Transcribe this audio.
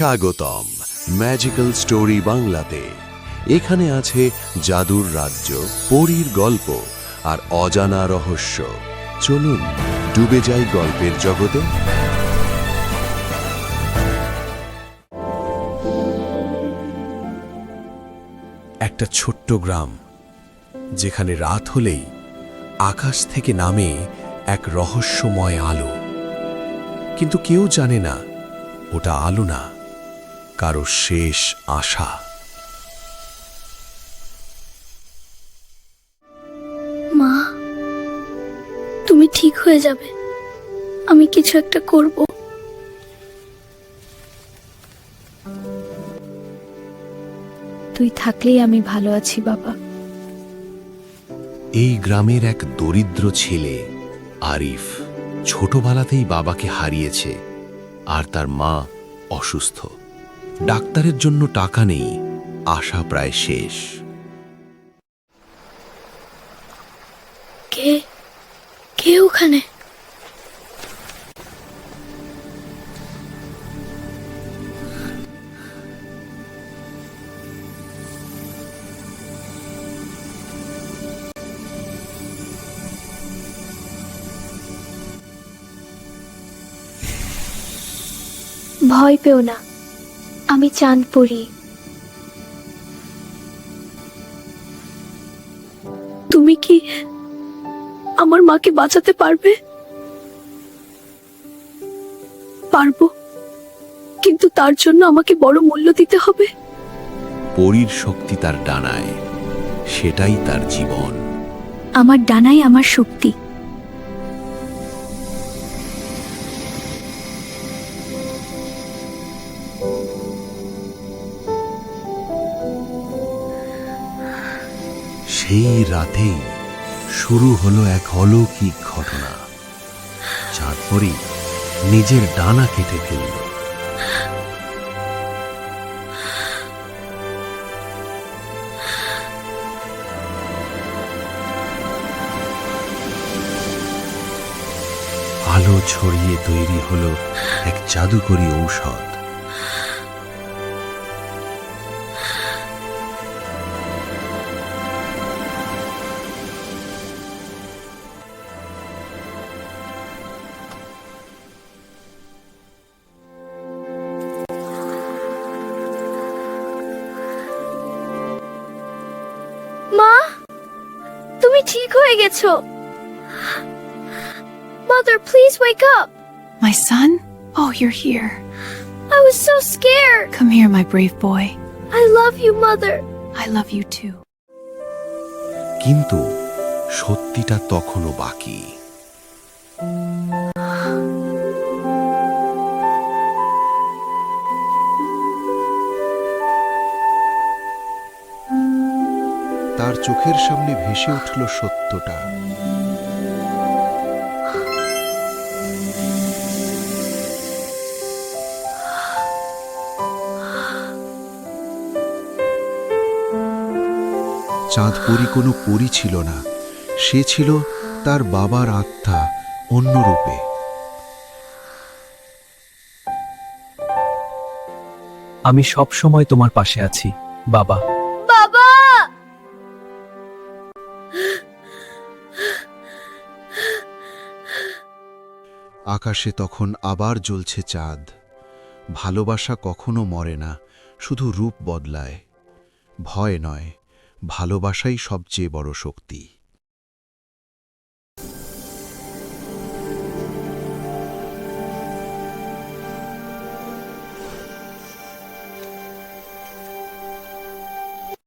স্বাগতম magical story বাংলাতে। এখানে আছে জাদুর রাজ্য, পরীর গল্প আর অজানা রহস্য। চলুন ডুবে যাই গল্পের জগতে। একটা ছোট্ট গ্রাম, যেখানে রাত হলেই আকাশ থেকে নামে এক রহস্যময় আলো। কিন্তু কেউ জানে না ওটা আলো না, কারো শেষ আশা। মা, তুমি ঠিক হয়ে যাবে। আমি কিছু একটা করব। তুই থাকলেই আমি ভালো আছি বাবা। এই গ্রামের এক দরিদ্র ছেলে আরিফ ছোটবেলাতেই বাবাকে হারিয়েছে, আর তার মা অসুস্থ। ডাক্তারের জন্য টাকা নেই, আশা প্রায় শেষ। কে কে ওখানে? ভয় পেও না, আমি চাঁদপুরি। তুমি কি আমার মাকে বাঁচাতে পারবে? পারবো, কিন্তু তার জন্য আমাকে বড় মূল্য দিতে হবে। পরীর শক্তি তার ডানায়, সেটাই তার জীবন। আমার ডানাই আমার শক্তি। সেই রাতেই শুরু হলো এক অলৌকিক ঘটনা। চাঁদপরি নিজের ডানা কেটে ফেলল। আলো ছড়িয়ে তৈরি হলো এক জাদুকরী ঔষধ। মা, তুমি ঠিক হয়ে গেছো। Mother, please wake up. My son? Oh, you're here. I was so scared. Come here, my brave boy. I love you, Mother. I love you too. কিন্তু সত্যিটা তখনও বাকি। তার চোখের সামনে ভেসে উঠল সত্যটা। চাঁদপরি কোনো পরী ছিল না, সে ছিল তার বাবার আত্মা, অন্য রূপে। আমি সব সময় তোমার পাশে আছি বাবা। বাবা! আকাশে তখন আবার জ্বলছে চাঁদ। ভালোবাসা কখনো মরে না, শুধু রূপ বদলায়। ভয় নয়, ভালোবাসাই সবচেয়ে বড় শক্তি।